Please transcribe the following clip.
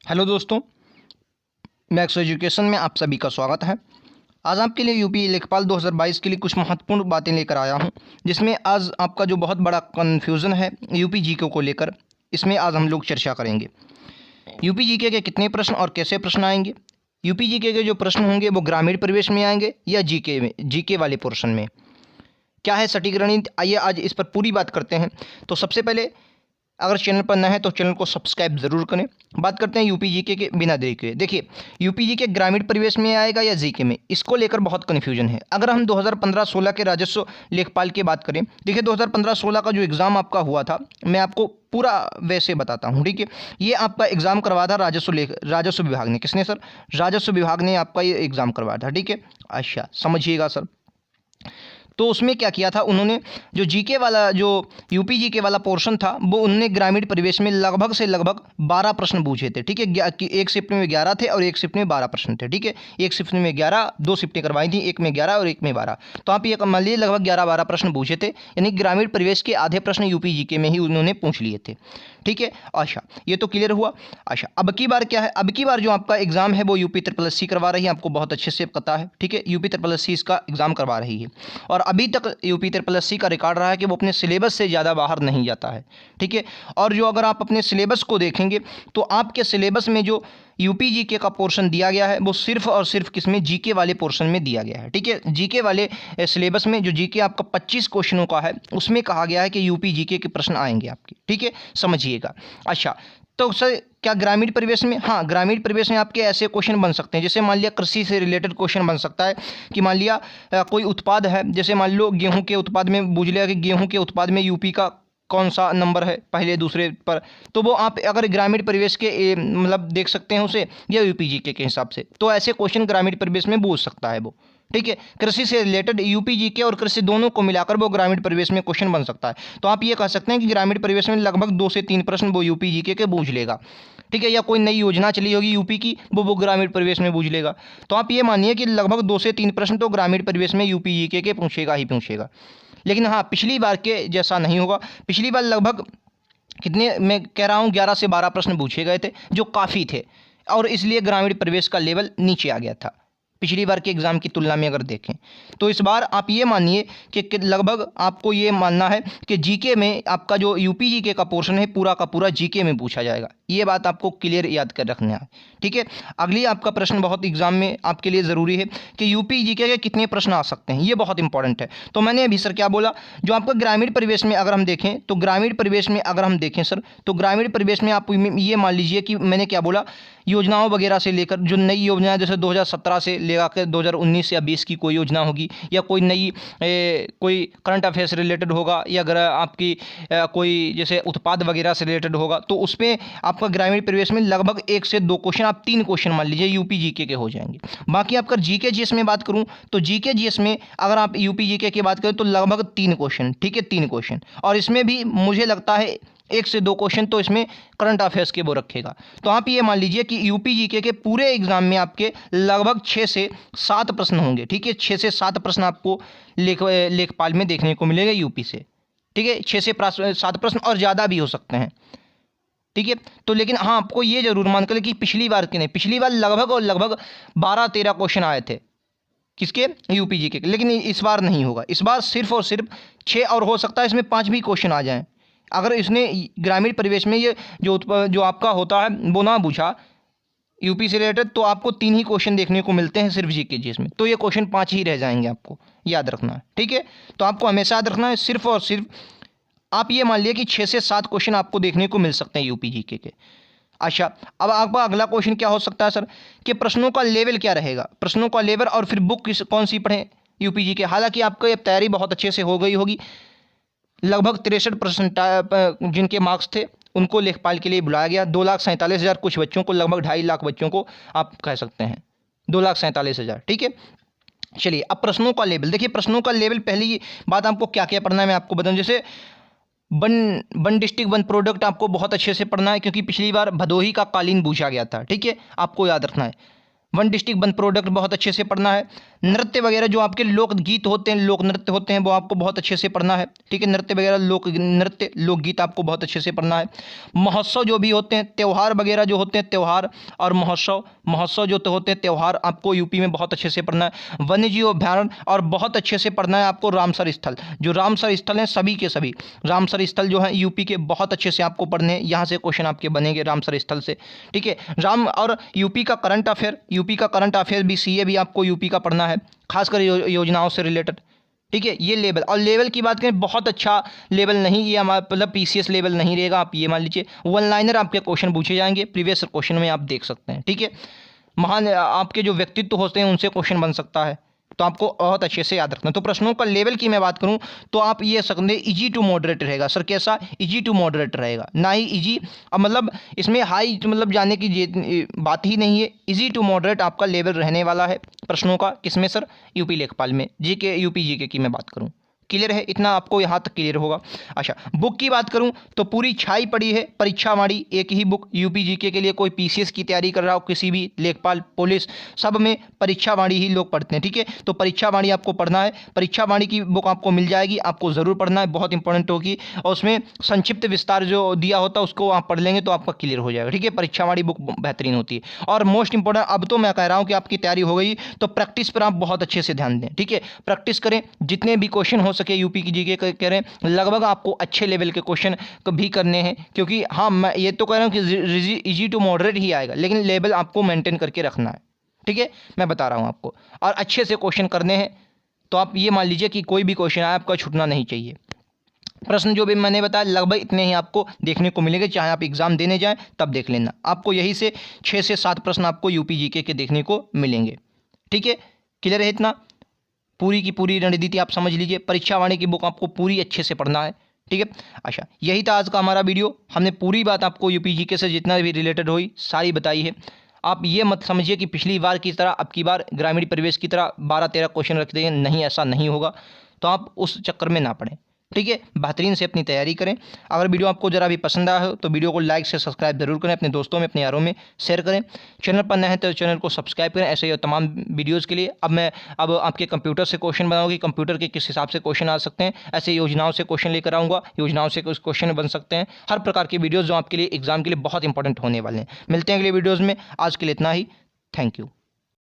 Hello दोस्तों, max education में आप सभी का स्वागत है। आज आपके लिए यूपी लेखपाल 2022 के लिए कुछ महत्वपूर्ण बातें लेकर आया हूं, जिसमें आज आपका जो बहुत बड़ा कन्फ्यूज़न है यूपी जीके को लेकर, इसमें आज हम लोग चर्चा करेंगे। यूपी जीके के कितने प्रश्न और कैसे प्रश्न आएंगे, यूपी जीके के जो प्रश्न होंगे वो ग्रामीण परिवेश में आएंगे या जीके वाले पोर्शन में, क्या है सटीक रणनीति, आइए आज इस पर पूरी बात करते हैं। तो सबसे पहले, अगर चैनल पर नया है तो चैनल को सब्सक्राइब ज़रूर करें। बात करते हैं यूपी जीके के बिना देरी के। देखिए, यूपी जीके ग्रामीण परिवेश में आएगा या जीके में, इसको लेकर बहुत कन्फ्यूजन है। अगर हम 2015-16 के राजस्व लेखपाल की बात करें, देखिए 2015-16 का जो एग्ज़ाम आपका हुआ था, मैं आपको पूरा वैसे बताता हूँ, ठीक है। ये आपका एग्ज़ाम करवाया था राजस्व विभाग ने। किसने सर? राजस्व विभाग ने आपका ये एग्ज़ाम करवाया था, ठीक है। अच्छा, समझिएगा सर। तो उसमें क्या किया था उन्होंने, जो जीके वाला, जो यूपी जीके वाला पोर्शन था, वो उन्होंने ग्रामीण परिवेश में लगभग से लगभग 12 प्रश्न पूछे थे, ठीक है। एक शिफ्ट में 11 थे और एक शिफ्ट में 12 प्रश्न थे, ठीक है। एक शिफ्ट में 11, 2 शिफ्टें करवाई थी, एक में 11 और एक में 12। तो आप ये मान लीजिए लगभग 11-12 प्रश्न पूछे थे, यानी ग्रामीण परिवेश के आधे प्रश्न यूपी जीके में ही उन्होंने पूछ लिए थे, ठीक है। अच्छा, ये तो क्लियर हुआ। अच्छा, अब की बार क्या है, अब की बार जो आपका एग्ज़ाम है वो यूपी ट्रिपल एस सी करवा रही है, आपको बहुत अच्छे से पता है, ठीक है। यूपी ट्रिपल एस सी इसका एग्ज़ाम करवा रही है, और अभी तक यूपी ट्रिपल एस सी का रिकॉर्ड रहा है कि वो अपने सिलेबस से ज़्यादा बाहर नहीं जाता है, ठीक है। और जो अगर आप अपने सिलेबस को देखेंगे तो आपके सिलेबस में जो यूपी जीके का पोर्शन दिया गया है वो सिर्फ और सिर्फ किसमें, जीके वाले पोर्शन में दिया गया है, ठीक है। जीके वाले सिलेबस में जो जीके आपका 25 क्वेश्चनों का है, उसमें कहा गया है कि यूपी जीके के प्रश्न आएंगे आपके, ठीक है, समझिएगा। अच्छा, तो सर क्या ग्रामीण परिवेश में? हाँ, ग्रामीण परिवेश में आपके ऐसे क्वेश्चन बन सकते हैं, जैसे मान लिया कृषि से रिलेटेड क्वेश्चन बन सकता है कि मान लिया कोई उत्पाद है, जैसे मान लो गेहूं के उत्पाद में पूछ लिया कि गेहूं के उत्पाद में यूपी का कौन सा नंबर है, पहले दूसरे पर। तो वो आप अगर ग्रामीण परिवेश के मतलब देख सकते हैं उसे, या यूपी जीके के हिसाब से, तो ऐसे क्वेश्चन ग्रामीण परिवेश में पूछ सकता है वो, ठीक है। कृषि से रिलेटेड यूपी जीके और कृषि दोनों को मिलाकर वो ग्रामीण परिवेश में क्वेश्चन बन सकता है। तो आप ये कह सकते हैं कि ग्रामीण परिवेश में लगभग 2 से 3 प्रश्न वो यूपी जीके के पूछ लेगा, ठीक है। या कोई नई योजना चली होगी यूपी की, वो ग्रामीण परिवेश में पूछ लेगा। तो आप ये मानिए कि लगभग 2 से 3 प्रश्न तो ग्रामीण परिवेश में यूपी जीके के पूछेगा ही पूछेगा। लेकिन हाँ, पिछली बार के जैसा नहीं होगा। पिछली बार लगभग कितने, मैं कह रहा हूँ 11 से 12 प्रश्न पूछे गए थे, जो काफ़ी थे, और इसलिए ग्रामीण परिवेश का लेवल नीचे आ गया था पिछली बार के एग्ज़ाम की तुलना में अगर देखें। तो इस बार आप ये मानिए कि लगभग आपको ये मानना है कि जीके में आपका जो यूपी जीके का पोर्शन है पूरा का पूरा जीके में पूछा जाएगा। ये बात आपको क्लियर याद कर रखना है, ठीक है। अगली आपका प्रश्न बहुत एग्जाम में आपके लिए ज़रूरी है कि यूपी जीके के कितने प्रश्न आ सकते हैं, ये बहुत इंपॉर्टेंट है। तो मैंने अभी सर क्या बोला, जो आपका ग्रामीण परिवेश में अगर हम देखें, तो ग्रामीण परिवेश में अगर हम देखें सर, तो ग्रामीण परिवेश में आप ये मान लीजिए कि मैंने क्या बोला, योजनाओं वगैरह से लेकर जो नई योजनाएं, जैसे 2017 से लेकर 2019 या 20 की कोई योजना होगी, या कोई नई कोई करंट अफेयर से रिलेटेड होगा, या अगर आपकी कोई जैसे उत्पाद वगैरह से रिलेटेड होगा, तो उसमें आपका ग्रामीण परिवेश में लगभग 1 से 2 क्वेश्चन, आप 3 क्वेश्चन मान लीजिए यूपी जीके के हो जाएंगे। बाकी आपका जीके जीएस में बात करूं, तो जीके जीएस में अगर आप यूपी जीके की बात करें तो लगभग 3 क्वेश्चन, ठीक है, 3 क्वेश्चन। और इसमें भी मुझे लगता है 1 से 2 क्वेश्चन तो इसमें करंट अफेयर्स के वो रखेगा। तो आप ये मान लीजिए कि यूपी जीके के पूरे एग्जाम में आपके लगभग 6 से 7 प्रश्न होंगे, ठीक है। 6 से 7 प्रश्न आपको लेखपाल में देखने को मिलेगा यूपी से, ठीक है। 6 से 7 प्रश्न और ज़्यादा भी हो सकते हैं, ठीक है। तो लेकिन हाँ, आपको ये जरूर मान कर कि पिछली बार के नहीं, पिछली बार लगभग और लगभग 12-13 क्वेश्चन आए थे किसके, यूपी जीके के। लेकिन इस बार नहीं होगा, इस बार सिर्फ और सिर्फ 6, और हो सकता है इसमें 5 भी क्वेश्चन आ जाएं। अगर इसने ग्रामीण परिवेश में ये जो आपका होता है वो ना पूछा यूपी से रिलेटेड, तो आपको 3 ही क्वेश्चन देखने को मिलते हैं सिर्फ जीके जी में, तो ये क्वेश्चन 5 ही रह जाएंगे, आपको याद रखना है, ठीक है। तो आपको हमेशा याद रखना है, सिर्फ और सिर्फ आप ये मान लिया कि 6 से 7 क्वेश्चन आपको देखने को मिल सकते हैं यूपी जीके के। अच्छा, अब आपका अगला क्वेश्चन क्या हो सकता है सर, कि प्रश्नों का लेवल क्या रहेगा, प्रश्नों का लेवल, और फिर बुक कौन सी पढ़ें यूपी जी के। हालांकि आपको ये तैयारी बहुत अच्छे से हो गई होगी। लगभग 63% जिनके मार्क्स थे उनको लेखपाल के लिए बुलाया गया। 2,47,000 कुछ बच्चों को, लगभग 2.5 लाख बच्चों को आप कह सकते हैं, 2,47,000, ठीक है। चलिए, अब प्रश्नों का लेवल देखिए। प्रश्नों का लेवल, पहली बात आपको क्या क्या पढ़ना है मैं आपको बताऊं। जैसे वन डिस्ट्रिक्ट वन प्रोडक्ट आपको बहुत अच्छे से पढ़ना है, क्योंकि पिछली बार भदोही का कालीन पूछा गया था, ठीक है, आपको याद रखना है। वन डिस्ट्रिक्ट वन प्रोडक्ट बहुत अच्छे से पढ़ना है। नृत्य वगैरह जो आपके लोकगीत होते हैं, लोक नृत्य होते हैं, वो आपको बहुत अच्छे से पढ़ना है। ठीक है, नृत्य वगैरह, लोक नृत्य, लोकगीत आपको बहुत अच्छे से पढ़ना है। महोत्सव जो भी होते हैं, त्यौहार वगैरह जो होते हैं, त्यौहार और महोत्सव जो होते हैं, त्यौहार आपको यूपी में बहुत अच्छे से पढ़ना है। वन्यजीव अभ्यारण्य और बहुत अच्छे से पढ़ना है आपको रामसर स्थल। जो रामसर स्थल हैं सभी के सभी रामसर स्थल जो है यूपी के बहुत अच्छे से आपको पढ़ने हैं। यहाँ से क्वेश्चन आपके बनेंगे रामसर स्थल से। ठीक है, राम और यूपी का करंट अफेयर भी सीए भी आपको यूपी का पढ़ना है, खासकर योजनाओं से रिलेटेड। ठीक है, ये लेवल, और लेवल की बात करें बहुत अच्छा लेवल नहीं, ये हमारा मतलब पीसीएस लेवल नहीं रहेगा। आप ये मान लीजिए वन लाइनर आपके क्वेश्चन पूछे जाएंगे, प्रीवियस क्वेश्चन में आप देख सकते हैं। ठीक है, महान आपके जो व्यक्तित्व होते हैं उनसे क्वेश्चन बन सकता है, तो आपको बहुत अच्छे से याद रखना। तो प्रश्नों का लेवल की मैं बात करूं तो आप ये सकते इजी टू मॉडरेट रहेगा। सर कैसा? इजी टू मॉडरेट रहेगा, ना ही इजी, अब मतलब इसमें हाई मतलब जाने की बात ही नहीं है। इजी टू मॉडरेट आपका लेवल रहने वाला है प्रश्नों का। किसमें सर? यूपी लेखपाल में। जीके, यूपी जीके की मैं बात करूं, क्लियर है? इतना आपको यहाँ तक क्लियर होगा। अच्छा, बुक की बात करूँ तो पूरी छाई पड़ी है परीक्षावाणी, एक ही बुक यूपी जीके के लिए। कोई पीसीएस की तैयारी कर रहा हो, किसी भी लेखपाल, पुलिस, सब में परीक्षावाणी ही लोग पढ़ते हैं। ठीक है, तो परीक्षावाणी आपको पढ़ना है। परीक्षावाणी की बुक आपको मिल जाएगी, आपको ज़रूर पढ़ना है, बहुत इंपॉर्टेंट होगी। और उसमें संक्षिप्त विस्तार जो दिया होता है उसको आप पढ़ लेंगे तो आपका क्लियर हो जाएगा। ठीक है, परीक्षावाणी बुक बेहतरीन होती है। और मोस्ट इंपॉर्टेंट, अब तो मैं कह रहा हूँ कि आपकी तैयारी हो गई तो प्रैक्टिस पर आप बहुत अच्छे से ध्यान दें। ठीक है, प्रैक्टिस करें, जितने भी क्वेश्चन हो सके यूपी की जीके कह रहे हैं, लगभग आपको अच्छे लेवल के क्वेश्चन भी करने हैं। क्योंकि हाँ, मैं ये तो कह रहा हूँ कि इजी टू मॉडरेट ही आएगा, लेकिन लेवल आपको मेंटेन करके रखना है। ठीक है, मैं बता रहा हूँ आपको, और अच्छे से क्वेश्चन करने हैं। तो आप ये मान लीजिए कि कोई भी क्वेश्चन आए आपका छूटना नहीं चाहिए। प्रश्न जो भी मैंने बताया लगभग इतने ही आपको देखने को मिलेंगे, चाहे आप एग्जाम देने जाएं तब देख लेना। आपको यही से 6 से 7 प्रश्न आपको यूपी जीके के देखने को मिलेंगे। ठीक है, क्लियर है? इतना पूरी की पूरी रणनीति आप समझ लीजिए। परीक्षावाणी की बुक आपको पूरी अच्छे से पढ़ना है। ठीक है, अच्छा, यही था आज का हमारा वीडियो। हमने पूरी बात आपको यूपी जीके से जितना भी रिलेटेड हुई सारी बताई है। आप ये मत समझिए कि पिछली बार की तरह अब की बार ग्रामीण परिवेश की तरह 12-13 क्वेश्चन रख देंगे, नहीं, ऐसा नहीं होगा। तो आप उस चक्कर में ना पड़ें। ठीक है, बेहतरीन से अपनी तैयारी करें। अगर वीडियो आपको ज़रा भी पसंद आया हो तो वीडियो को लाइक से सब्सक्राइब जरूर करें, अपने दोस्तों में, अपने यारों में शेयर करें। चैनल पर नए हैं तो चैनल को सब्सक्राइब करें ऐसे ही तमाम वीडियोज़ के लिए। अब आपके कंप्यूटर से क्वेश्चन बनाऊंगा कि कंप्यूटर के किस हिसाब से क्वेश्चन आ सकते हैं, ऐसे योजनाओं से क्वेश्चन लेकर आऊँगा, योजनाओं से कुछ क्वेश्चन बन सकते हैं। हर प्रकार की वीडियोज़ जो आपके लिए एग्जाम के लिए बहुत इंपॉर्टेंट होने वाले हैं। मिलते हैं अगले वीडियोज़ में, आज के लिए इतना ही। Thank you.